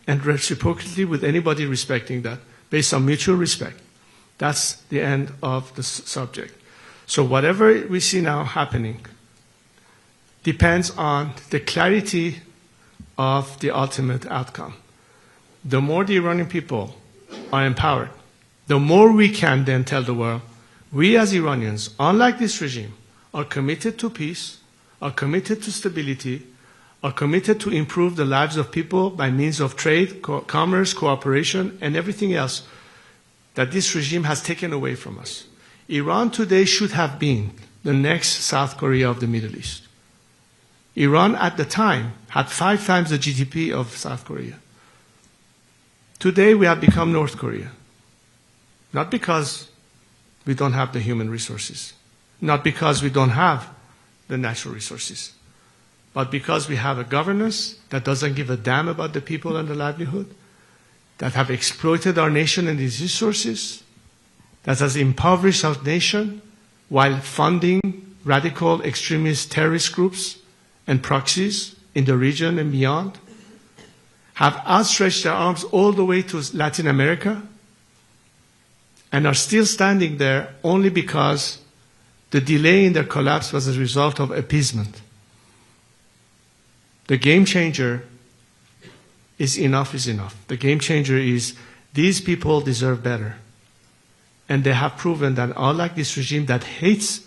and reciprocally with anybody respecting that, based on mutual respect. That's the end of the subject. So whatever we see now happening depends on the clarity of the ultimate outcome. The more the Iranian people are empowered, the more we can then tell the world, we as Iranians, unlike this regime, are committed to peace, are committed to stability, are committed to improve the lives of people by means of trade, commerce, cooperation, and everything else that this regime has taken away from us. Iran today should have been the next South Korea of the Middle East. Iran at the time had 5 times the GDP of South Korea. Today we have become North Korea. Not because we don't have the human resources, not because we don't have the natural resources, but because we have a governance that doesn't give a damn about the people and the livelihood, that have exploited our nation and its resources, that has impoverished our nation while funding radical extremist terrorist groups and proxies in the region and beyond have outstretched their arms all the way to Latin America and are still standing there only because the delay in their collapse was a result of appeasement. The game changer is enough is enough. The game changer is these people deserve better. And they have proven that unlike this regime that hates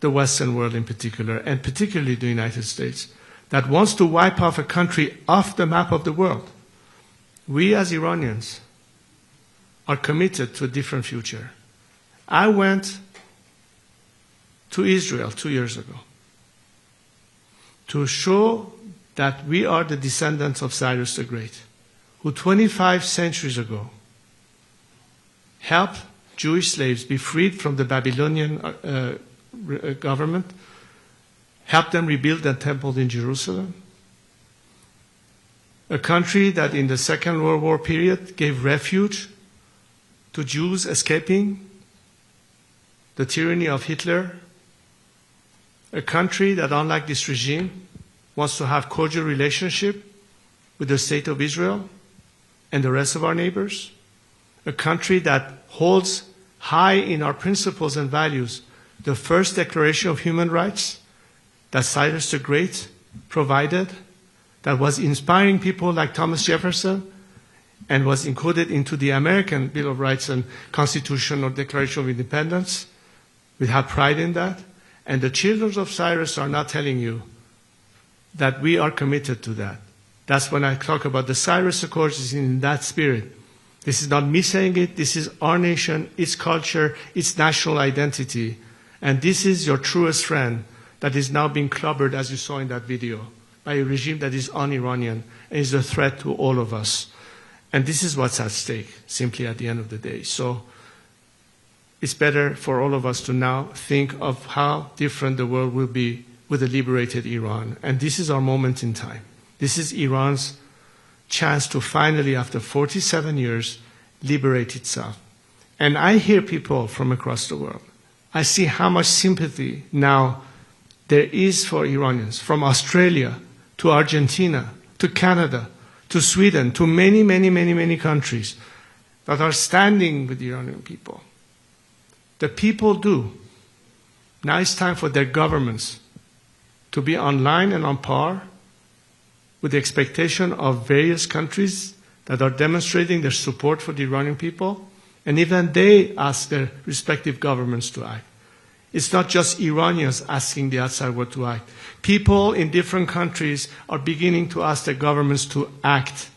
the Western world in particular, and particularly the United States, that wants to wipe off a country off the map of the world, we as Iranians are committed to a different future. I went to Israel 2 years ago to show that we are the descendants of Cyrus the Great, who 25 centuries ago helped Jewish slaves be freed from the Babylonian government, helped them rebuild the temple in Jerusalem, a country that in the Second World War period gave refuge to Jews escaping the tyranny of Hitler, a country that, unlike this regime, wants to have cordial relationship with the state of Israel and the rest of our neighbors, a country that holds high in our principles and values the first Declaration of Human Rights that Cyrus the Great provided, that was inspiring people like Thomas Jefferson and was included into the American Bill of Rights and Constitution or Declaration of Independence. We have pride in that. And the children of Cyrus are not telling you that we are committed to that. That's when I talk about the Cyrus Accords is in that spirit. This is not me saying it. This is our nation, its culture, its national identity. And this is your truest friend that is now being clobbered, as you saw in that video, by a regime that is un-Iranian and is a threat to all of us. And this is what's at stake, simply at the end of the day. So it's better for all of us to now think of how different the world will be with a liberated Iran. And this is our moment in time. This is Iran's chance to finally, after 47 years, liberate itself. And I hear people from across the world. I see how much sympathy now there is for Iranians, from Australia to Argentina to Canada to Sweden to many, many, many, many countries that are standing with the Iranian people. The people do. Now it's time for their governments to be online and on par with the expectation of various countries that are demonstrating their support for the Iranian people, and even they ask their respective governments to act. It's not just Iranians asking the outside world to act. People in different countries are beginning to ask their governments to act.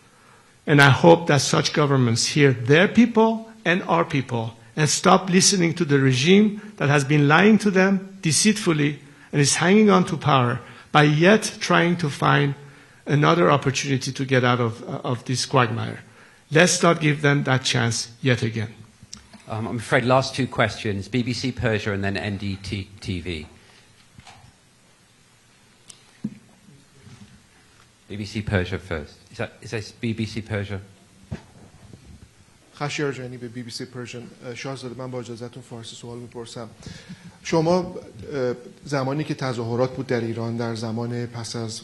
And I hope that such governments hear their people and our people and stop listening to the regime that has been lying to them deceitfully and is hanging on to power by yet trying to find another opportunity to get out of this quagmire. Let's not give them that chance yet again. I'm afraid last two questions, BBC Persia and then NDTV. BBC Persia first. Is that BBC Persia? خشیار جانی به BBC Persian. شاهزاده من با اجازهتون فارسی سوال میپرسم. شما زمانی که تظاهرات بود در ایران در زمان پس از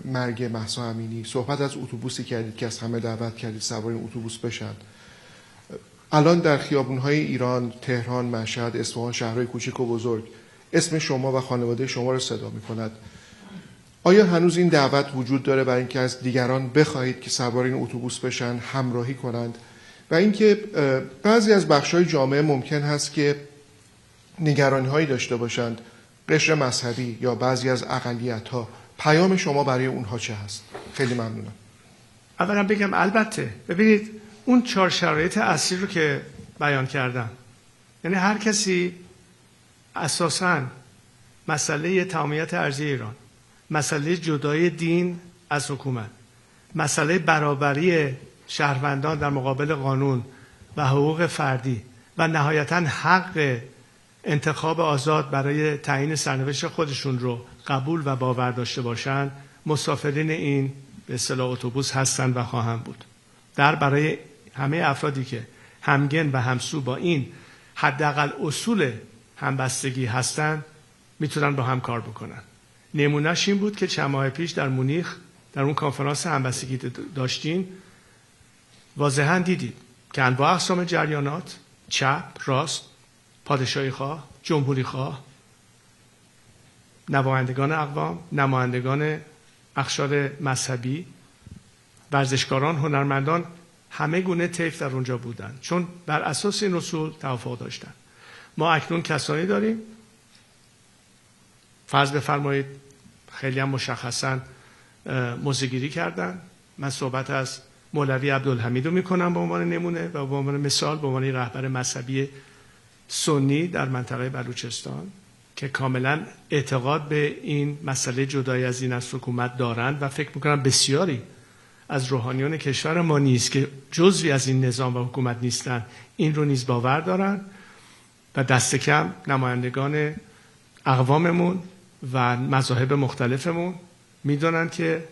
مرگ مهسا امینی صحبت از اتوبوسی کردید که از همه دعوت کردید سوار این اتوبوس بشن. الان در خیابون‌های ایران، تهران، مشهد، اصفهان، شهرهای کوچک و بزرگ اسم شما و خانواده شما را صدا می‌کند. آیا هنوز این دعوت وجود داره برای اینکه از دیگران بخواهید که سوار این اتوبوس بشن، همراهی کنند؟ و اینکه بعضی از بخش‌های جامعه ممکن هست که نگرانی‌هایی داشته باشند، قشر مذهبی یا بعضی از اقلیت‌ها، پیام شما برای اونها چه هست؟ خیلی ممنونم. اولا بگم البته ببینید اون 4 شرایط اصلی رو که بیان کردم، یعنی هر کسی اساساً مسئله تمامیت ارضی ایران، مسئله جدای دین از حکومت، مسئله برابری شهروندان در مقابل قانون و حقوق فردی و نهایتاً حق انتخاب آزاد برای تعیین سرنوشت خودشون رو قبول و باور داشته باشند، مسافرین این به اصطلاح اتوبوس هستند و خواهند بود. برای همه افرادی که همگن و همسو با این حداقل اصول همبستگی هستند میتونن با هم کار بکنن. نمونهش این بود که چند ماه پیش در مونیخ در اون کنفرانس همبستگی داشتین واضحا دیدید که انواع اقسام جریانات، چپ، راست، پادشاهی خواه، جمهوری خواه، نمایندگان اقوام، نمایندگان اقشار مذهبی، ورزشکاران، هنرمندان، همه گونه طیف در اونجا بودن، چون بر اساس این اصول توافق داشتن. ما اکنون کسانی داریم، فرض بفرمایید خیلی هم مشخصا موضع‌گیری کردن. من صحبت از مولوی عبدالحمید رو میکنم به عنوان نمونه و به عنوان مثال به عنوان رهبر مذهبی سنی در منطقه بلوچستان که کاملا اعتقاد به این مسئله جدای از این از حکومت دارند و فکر میکنم بسیاری از روحانیون کشور ما نیز که جزوی از این نظام و حکومت نیستند این رو نیز باور دارند و دست کم نمایندگان اقواممون و مذاهب مختلفمون میدونن که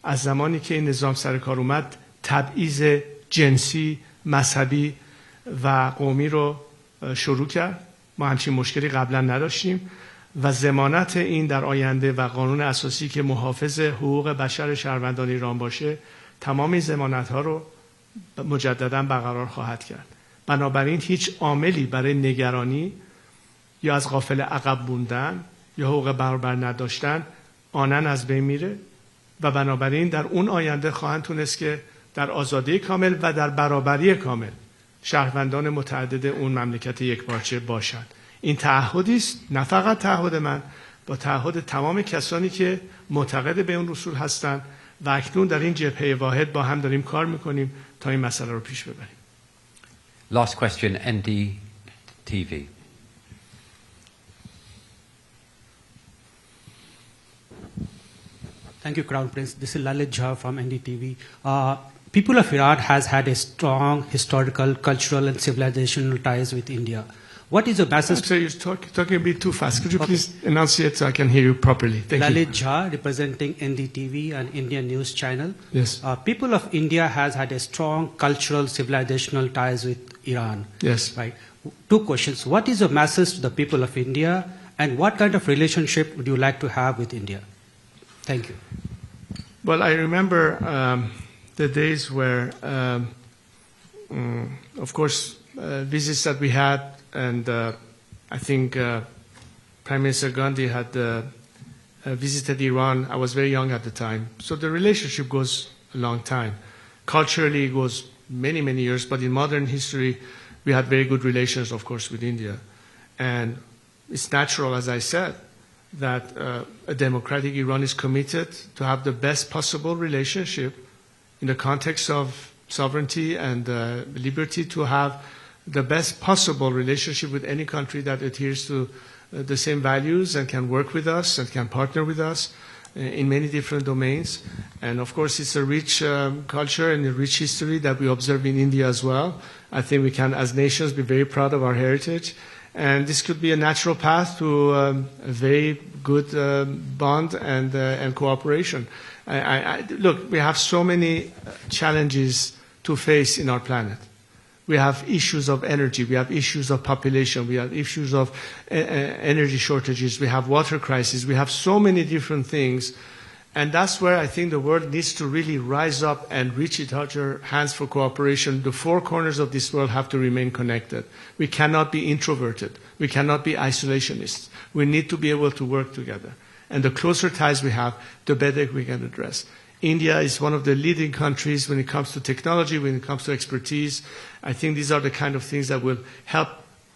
از زمانی که این نظام سر کار اومد تبعیض جنسی، مذهبی و قومی رو شروع کرد. ما همچین مشکلی قبلا نداشتیم و ضمانت این در آینده و قانون اساسی که محافظ حقوق بشر شهروندان ایران باشه تمام این ضمانت‌ها رو مجددا برقرار خواهد کرد. بنابراین هیچ عاملی برای نگرانی یا از غافل عقب موندن یا حقوق برابر نداشتن آنن از بین میره و بنابراین در اون آینده خواهند تونست که در آزادی کامل و در برابری کامل شهروندان متعدد اون مملکت یکپارچه باشند. این تعهدی است، نه فقط تعهد من، با تعهد تمام کسانی که معتقد به اون رسول هستند و اکنون در این جبهه واحد با هم داریم کار میکنیم تا این مسئله رو پیش ببریم. Last question, NDTV. Thank you, Crown Prince. This is Lalit Jha from NDTV. People of Iran has had a strong historical, cultural, and civilizational ties with India. What is the message? I'm sorry, you're talking a bit too fast. Could you please enunciate so I can hear you properly? Thank Lalit you. Jha, representing NDTV, an Indian news channel. Yes. People of India has had a strong cultural, civilizational ties with Iran. Yes. Right. Two questions. What is the message to the people of India, and what kind of relationship would you like to have with India? Thank you. Well, I remember the days where, of course, visits that we had, and I think Prime Minister Gandhi had visited Iran. I was very young at the time. So the relationship goes a long time. Culturally, it goes many, many years, but in modern history, we had very good relations, of course, with India. And it's natural, as I said, that a democratic Iran is committed to have the best possible relationship in the context of sovereignty and liberty, to have the best possible relationship with any country that adheres to the same values and can work with us and can partner with us in many different domains. And of course, it's a rich culture and a rich history that we observe in India as well. I think we can, as nations, be very proud of our heritage. And this could be a natural path to a very good bond and cooperation. Look, we have so many challenges to face in our planet. We have issues of energy, we have issues of population, we have issues of energy shortages, we have water crisis, we have so many different things. And that's where I think the world needs to really rise up and reach each other hands for cooperation. The four corners of this world have to remain connected. We cannot be introverted. We cannot be isolationists. We need to be able to work together. And the closer ties we have, the better we can address. India is one of the leading countries when it comes to technology, when it comes to expertise. I think these are the kind of things that will help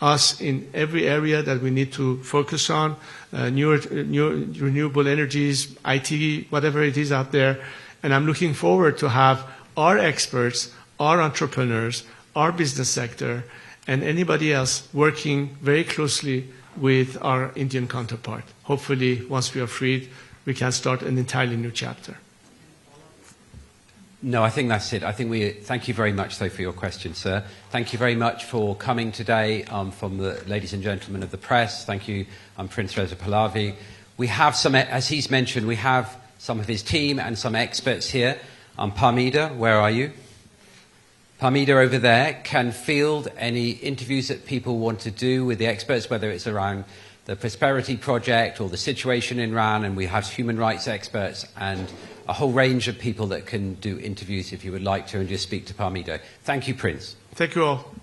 us in every area that we need to focus on, new renewable energies, IT, whatever it is out there. And I'm looking forward to have our experts, our entrepreneurs, our business sector, and anybody else working very closely with our Indian counterpart. Hopefully, once we are freed, we can start an entirely new chapter. No, I think that's it. I think thank you very much, though, for your question, sir. Thank you very much for coming today from the ladies and gentlemen of the press. Thank you, Prince Reza Pahlavi. We have some, as he's mentioned, we have some of his team and some experts here. Parmida, where are you? Parmida over there can field any interviews that people want to do with the experts, whether it's around the Prosperity Project or the situation in Iran, and we have human rights experts and a whole range of people that can do interviews if you would like to and just speak to Parmido. Thank you, Prince. Thank you all.